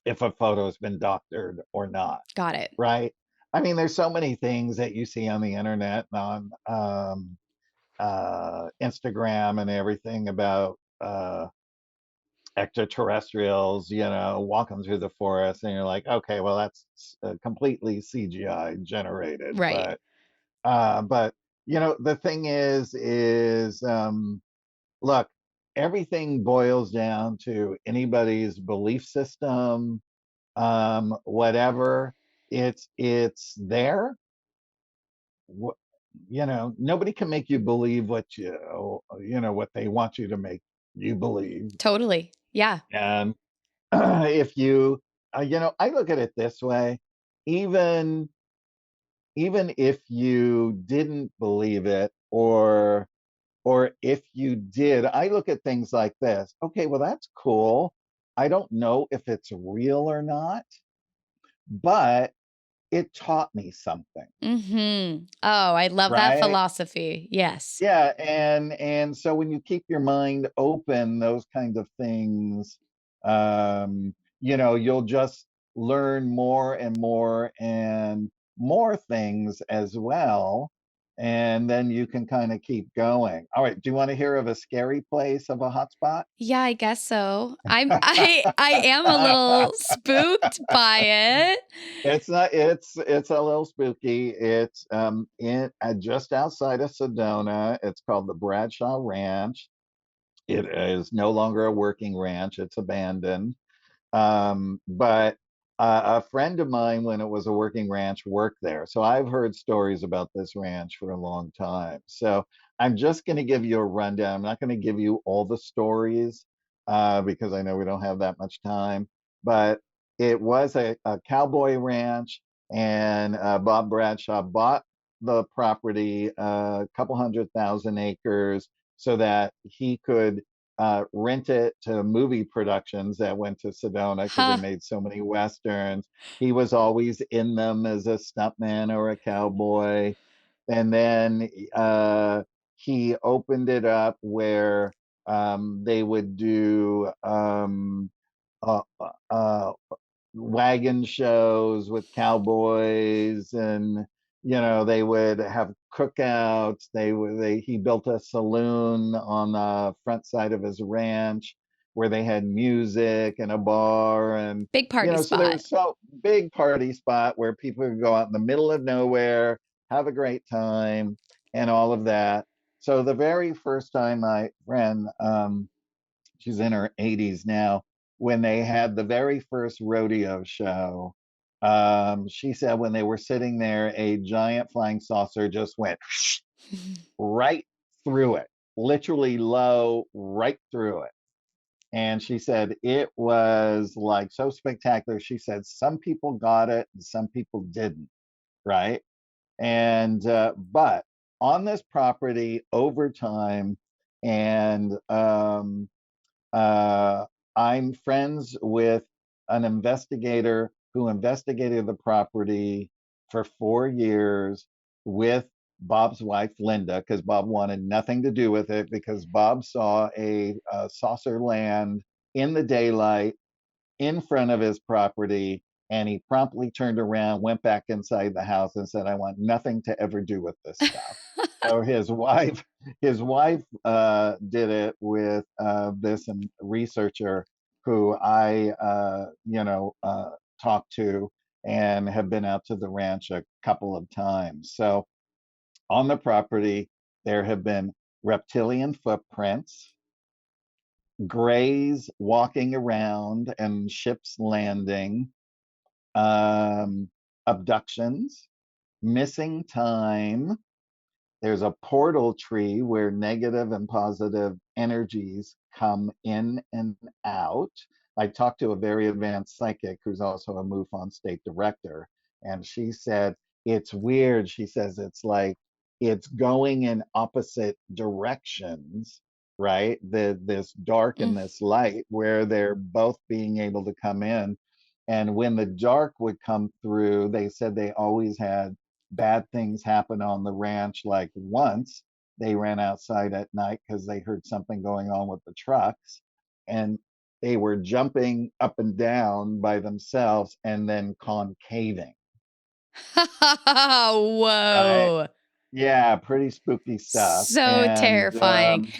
if a photo's been doctored or not, got it. right? I mean, there's so many things that you see on the internet and on Instagram and everything about extraterrestrials, walking through the forest, and you're like, okay, well, that's completely CGI generated. Right. But the thing is, look, everything boils down to anybody's belief system, whatever. It's there. Nobody can make you believe what they want you to make you believe. Totally. Yeah. And if you, I look at it this way, even even if you didn't believe it, or if you did, I look at things like this. Okay, well, that's cool. I don't know if it's real or not, but it taught me something, Mm-hmm. Oh, I love that right? philosophy. Yes. Yeah, and so when you keep your mind open, those kinds of things, you'll just learn more and more and more things as well. and then you can kind of keep going. All right. Do you want to hear of a scary place of a hotspot? Yeah, I guess so. I am a little spooked by it. It's not. It's a little spooky. It's in just outside of Sedona. It's called the Bradshaw Ranch. It is no longer a working ranch. It's abandoned. But a friend of mine, when it was a working ranch, worked there. So I've heard stories about this ranch for a long time. So I'm just going to give you a rundown. I'm not going to give you all the stories because I know we don't have that much time. But it was a cowboy ranch, and Bob Bradshaw bought the property, a couple 100,000 acres, so that he could rent it to movie productions that went to Sedona because they Huh. made so many westerns. He was always in them as a stuntman or a cowboy. And then he opened it up where they would do uh, uh, wagon shows with cowboys, and they would have cookouts. He built a saloon on the front side of his ranch where they had music and a bar, and Big party so there spot. was so big party spot where people could go out in the middle of nowhere, have a great time, and all of that. So the very first time my friend, she's in her 80s now, when they had the very first rodeo show, she said when they were sitting there, a giant flying saucer just went right through it, literally low, right through it. And she said it was like so spectacular. She said some people got it and some people didn't, right? And but on this property over time, and uh, I'm friends with an investigator who investigated the property for 4 years with Bob's wife, Linda, because Bob wanted nothing to do with it because Bob saw a saucer land in the daylight in front of his property, and he promptly turned around, went back inside the house, and said, "I want nothing to ever do with this stuff." So his wife did it with this researcher who I talked to and have been out to the ranch a couple of times. So on the property, there have been reptilian footprints, grays walking around and ships landing, um, abductions, missing time. There's a portal tree where negative and positive energies come in and out. I talked to a very advanced psychic who's also a MUFON state director, and she said it's weird. She says it's like it's going in opposite directions, right? This dark Mm. and this light, where they're both being able to come in. And when the dark would come through, they said they always had bad things happen on the ranch. Like once they ran outside at night because they heard something going on with the trucks, and they were jumping up and down by themselves and then concaving. Right? Whoa. Yeah, pretty spooky stuff. So terrifying.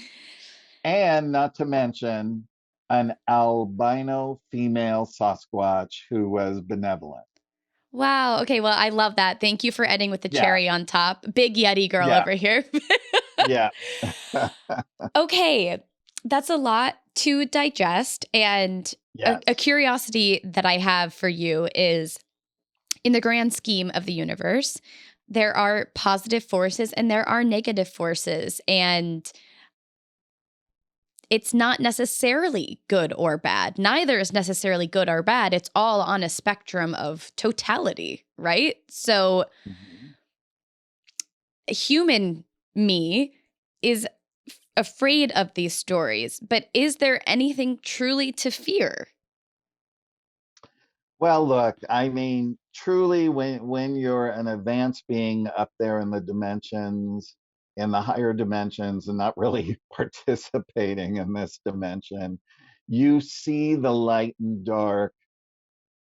And not to mention an albino female Sasquatch who was benevolent. Wow. Okay. Well, I love that. Thank you for ending with the Yeah, cherry on top. Big Yeti girl yeah, over here. yeah. Okay. That's a lot to digest. And a Yes. curiosity that I have for you is in the grand scheme of the universe, there are positive forces and there are negative forces. And it's not necessarily good or bad. Neither is necessarily good or bad. It's all on a spectrum of totality, right? So, Mhm. human me is afraid of these stories, but is there anything truly to fear? Well, look, I mean, truly, when you're an advanced being up there in the dimensions, in the higher dimensions, and not really participating in this dimension, you see the light and dark.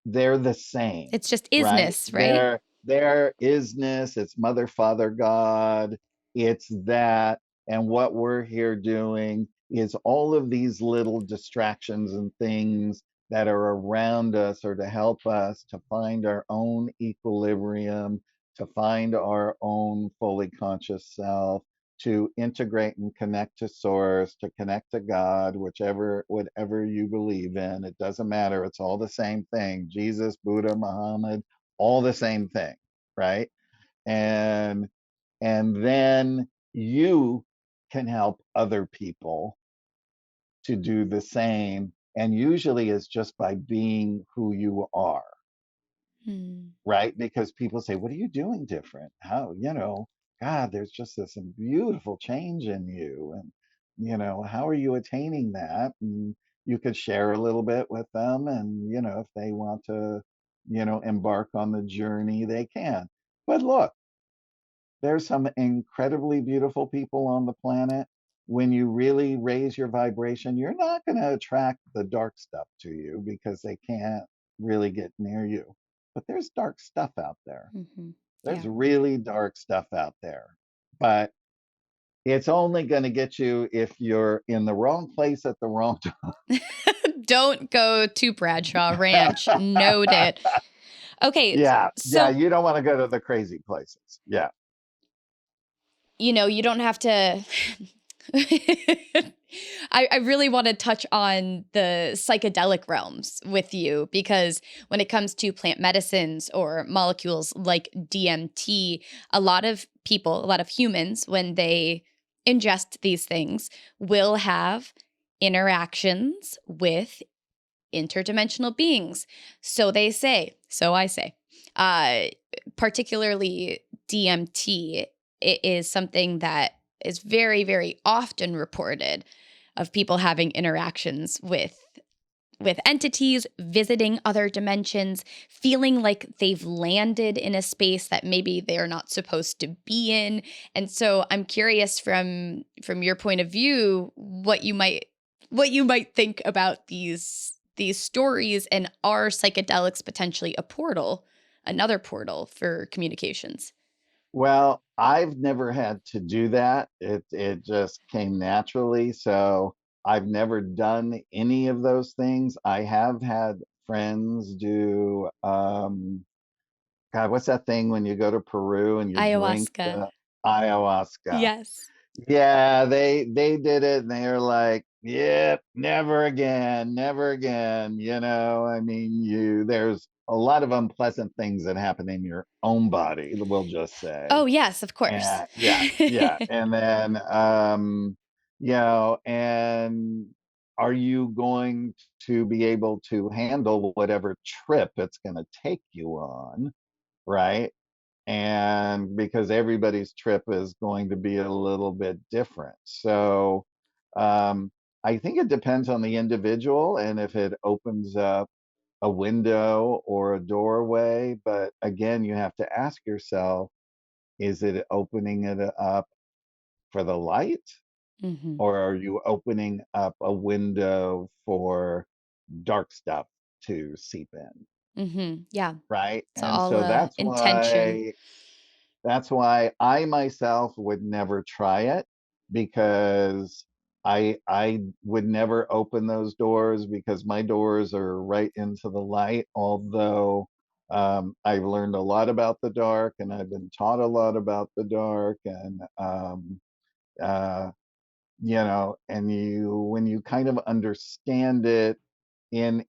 They're the same, It's just right? isness, right? They're their isness, it's Mother, Father, God, it's that. And what we're here doing is all of these little distractions and things that are around us or to help us to find our own equilibrium, to find our own fully conscious self, to integrate and connect to source, to connect to God, whatever you believe in. It doesn't matter. It's all the same thing. Jesus, Buddha, Muhammad, all the same thing, right? And then you can help other people to do the same. And usually it's just by being who you are, Hmm. right? Because people say, what are you doing different? How, God, there's just this beautiful change in you. And, how are you attaining that? And you could share a little bit with them. And, if they want to, embark on the journey, they can. But look, there's some incredibly beautiful people on the planet. When you really raise your vibration, you're not going to attract the dark stuff to you because they can't really get near you. But there's dark stuff out there. Mm-hmm. There's Yeah. really dark stuff out there. But it's only going to get you if you're in the wrong place at the wrong time. Don't go to Bradshaw Ranch. Noted. Okay, Yeah. Yeah. so You don't want to go to the crazy places. Yeah. you don't have to. I really want to touch on the psychedelic realms with you because when it comes to plant medicines or molecules like DMT, a lot of people, a lot of humans, when they ingest these things, will have interactions with interdimensional beings. So they say, so I say. Uh, Particularly DMT, it is something that is very, very often reported of people having interactions with entities, visiting other dimensions, feeling like they've landed in a space that maybe they're not supposed to be in. And so I'm curious from your point of view what you might think about these stories, and are psychedelics potentially a portal, another portal for communications? Well, I've never had to do that. It just came naturally. So I've never done any of those things. I have had friends do God, what's that thing when you go to Peru and you drink Ayahuasca. the ayahuasca? Yes. Yeah, they did it and they're like, yep, never again, never again. I mean, there's a lot of unpleasant things that happen in your own body, we'll just say. Oh, yes, of course. And yeah, yeah. And then and are you going to be able to handle whatever trip it's going to take you on, right? And because everybody's trip is going to be a little bit different. So I think it depends on the individual and if it opens up a window or a doorway. But again, you have to ask yourself, is it opening it up for the light, Hmm. or are you opening up a window for dark stuff to seep in? Hmm. Yeah. Right. So And all so intention. that's why I myself would never try it, because I would never open those doors because my doors are right into the light. Although I've learned a lot about the dark and I've been taught a lot about the dark, and uh, and when you kind of understand it in,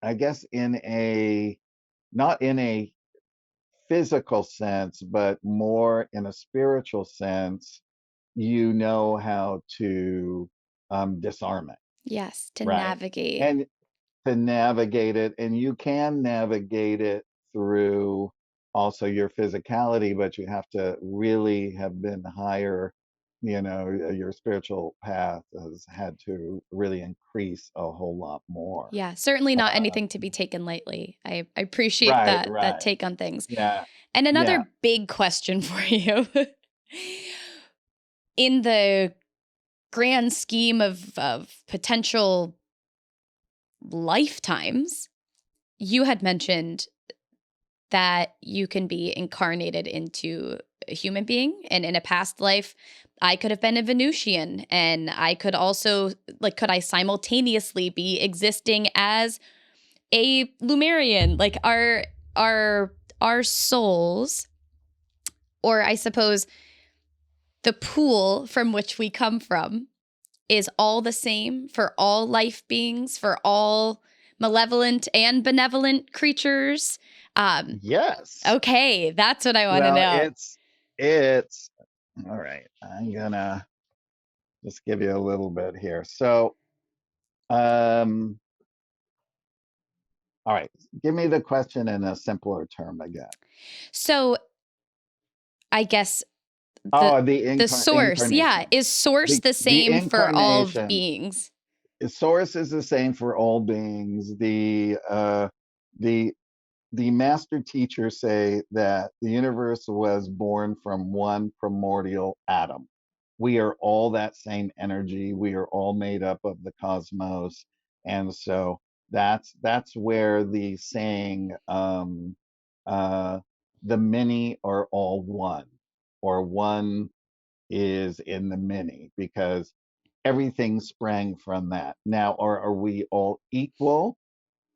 I guess, in a not in a physical sense, but more in a spiritual sense, you know how to disarm it, Yes, to right? navigate. And to navigate it, and you can navigate it through also your physicality, but you have to really have been higher. Your spiritual path has had to really increase a whole lot more. Yeah, certainly not Uh, anything to be taken lightly. I appreciate right, that right. take on things. Yeah, And yeah. another big question for you. In the grand scheme of potential lifetimes, you had mentioned that you can be incarnated into a human being. And in a past life, I could have been a Venusian. And I could also, like, could I simultaneously be existing as a Lumerian? Like, our souls, or I suppose the pool from which we come from, is all the same for all life beings, for all malevolent and benevolent creatures. Yes. Okay, that's what I want to Well, know. it's all right. I'm gonna just give you a little bit here. So, um, all right, give me the question in a simpler term again. So I guess the Oh, the the source, yeah, incarnation. is source the The same for all incarnation. beings? Source is the same for all beings. The the master teachers say that the universe was born from one primordial atom. We are all that same energy. We are all made up of the cosmos, and so that's where the saying uh, "the many are all one," or one is in the many, because everything sprang from that. Now, are we all equal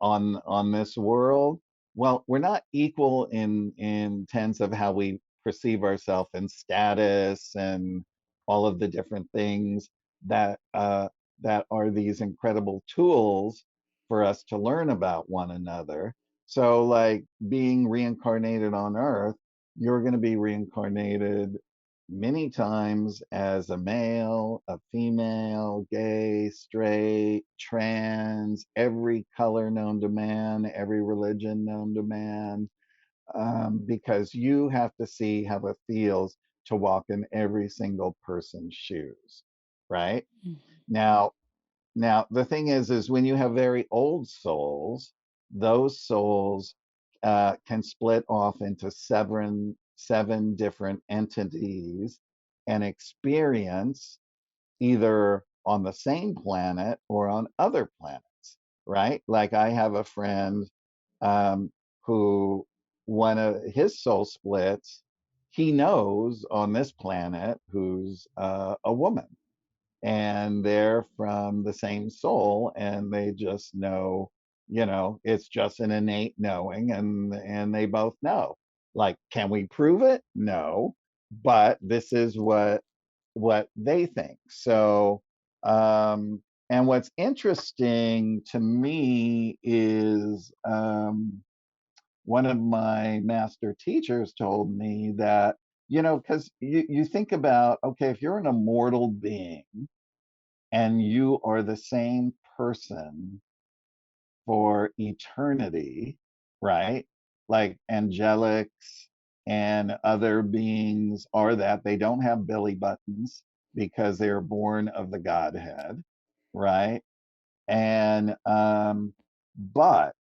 on this world? Well, we're not equal in terms of how we perceive ourselves and status and all of the different things that that are these incredible tools for us to learn about one another. So, like being reincarnated on Earth, you're going to be reincarnated many times as a male, a female, gay, straight, trans, every color known to man, every religion known to man, because you have to see how it feels to walk in every single person's shoes, right? Now, the thing is when you have very old souls, those souls can split off into seven different entities and experience either on the same planet or on other planets, right? Like I have a friend um, who, one of his soul splits, he knows on this planet who's a woman, and they're from the same soul, and they just know, it's just an innate knowing, and they both know. Like, can we prove it? No, but this is what they think. So, and what's interesting to me is one of my master teachers told me that, because you think about, okay, if you're an immortal being and you are the same person for eternity, right? Like angelics and other beings are that they don't have belly buttons because they're born of the Godhead, right? And but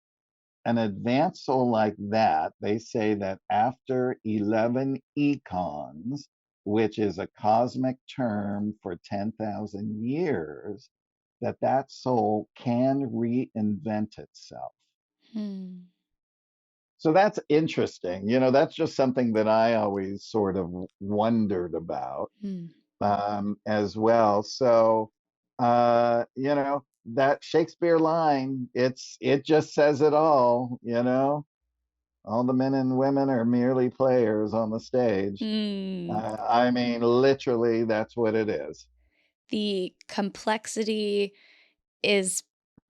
an advanced soul like that, they say that after 11 econs, which is a cosmic term for 10,000 years, that soul can reinvent itself. Hmm. So that's interesting. That's just something that I always sort of wondered about Hmm. as well. So, that Shakespeare line, it just says it all. All the men and women are merely players on the stage. Hmm. I mean, literally, that's what it is. The complexity is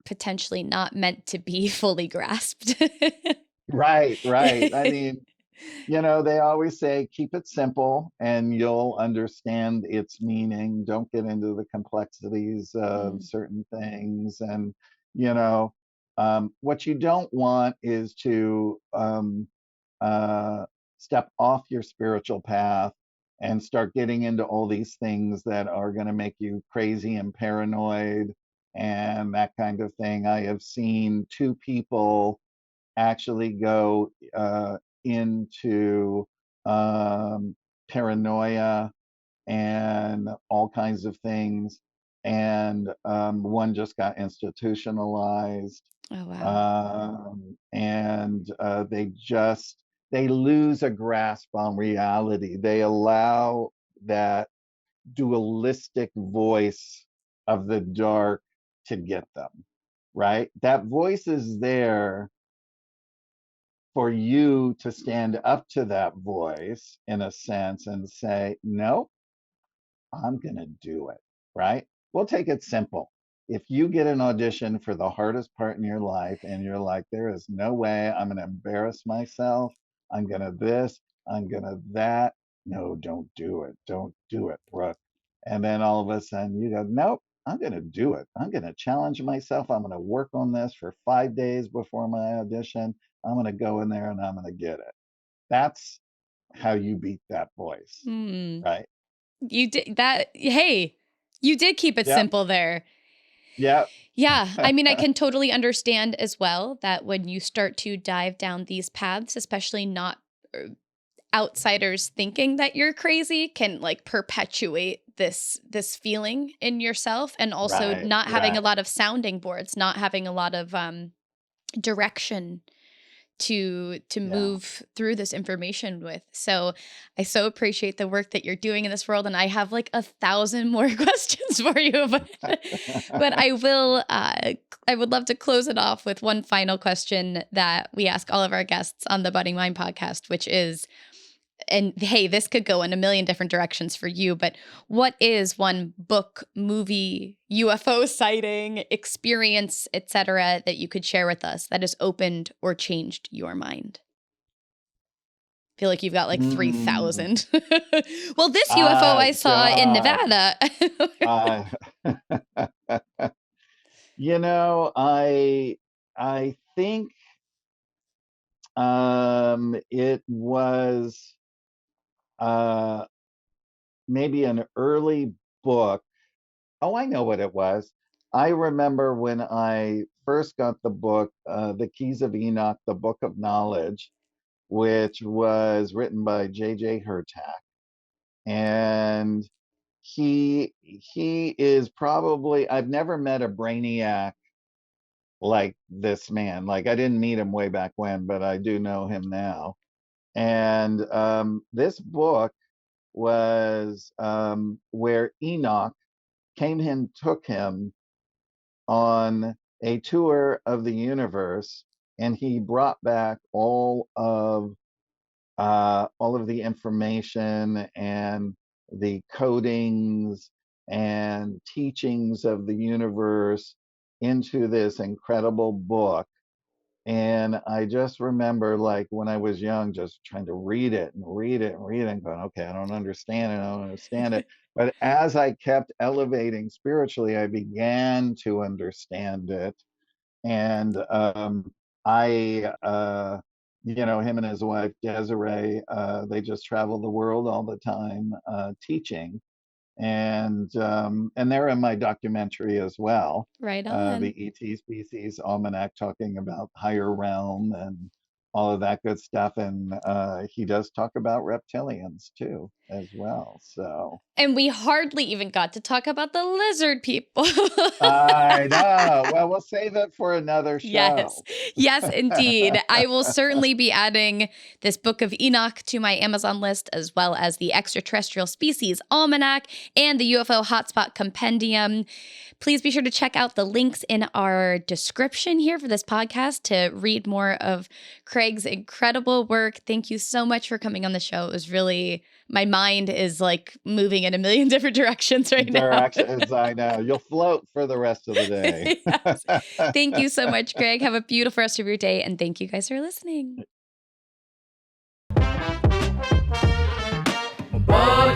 potentially not meant to be fully grasped. Right, right. I mean, they always say keep it simple and you'll understand its meaning. Don't get into the complexities of Mm, certain things. And, you know, what you don't want is to uh, step off your spiritual path and start getting into all these things that are going to make you crazy and paranoid and that kind of thing. I have seen two people actually go into paranoia and all kinds of things. And one just got institutionalized. oh, wow. And they just they lose a grasp on reality. They allow that dualistic voice of the dark to get them, right? That voice is there for you to stand up to that voice in a sense and say, no, I'm going to do it, right? We'll take it simple. If you get an audition for the hardest part in your life and you're like, there is no way I'm going to embarrass myself, I'm going to this, I'm going to that. No, don't do it. Don't do it, Brooke. And then all of a sudden you go, nope, I'm going to do it. I'm going to challenge myself. I'm going to work on this for 5 days before my audition. I'm going to go in there and I'm going to get it. That's how you beat that voice, right? You did that. Hey, you did keep it Yep. simple there. Yep. Yeah. I mean, I can totally understand as well that when you start to dive down these paths, especially not outsiders thinking that you're crazy, can like perpetuate this feeling in yourself, and also Right, not having a right. lot of sounding boards, not having a lot of direction to Yeah. move through this information with. So I so appreciate the work that you're doing in this world, and I have like 1,000 more questions for you, but I will I would love to close it off with one final question that we ask all of our guests on the Budding Mind podcast, which is, and hey, this could go in a million different directions for you, but what is one book, movie, UFO sighting, experience, etc., that you could share with us that has opened or changed your mind? I feel like you've got like Mm, 3,000. Well, this UFO I saw in God. Nevada. Uh, I think it was uh maybe an early book. Oh, I know what it was. I remember when I first got the book, The Keys of Enoch, the Book of Knowledge, which was written by J.J. Hurtak. And he is probably, I've never met a brainiac like this man. Like, I didn't meet him way back when, but I do know him now. And this book was where Enoch came and took him on a tour of the universe, and he brought back all of the information and the codings and teachings of the universe into this incredible book. And I just remember, like, when I was young, just trying to read it and read it and read it and going, okay, I don't understand it. I don't understand it. But as I kept elevating spiritually, I began to understand it. And him and his wife Desiree, they just travel the world all the time teaching, and they're in my documentary as well, Right on. the ET Species Almanac, talking about higher realm and all of that good stuff. And he does talk about reptilians too, as well. So And we hardly even got to talk about the lizard people. I know. Well, we'll save it for another Yes. show. Yes, indeed. I will certainly be adding this Book of Enoch to my Amazon list, as well as the Extraterrestrial Species Almanac and the UFO Hotspot Compendium. Please be sure to check out the links in our description here for this podcast to read more of Craig's incredible work. Thank you so much for coming on the show. It was really, my mind is like moving in a million different directions right now. Directions, I know. You'll float for the rest of the day. Yes. Thank you so much, Craig. Have a beautiful rest of your day. And thank you guys for listening. Budding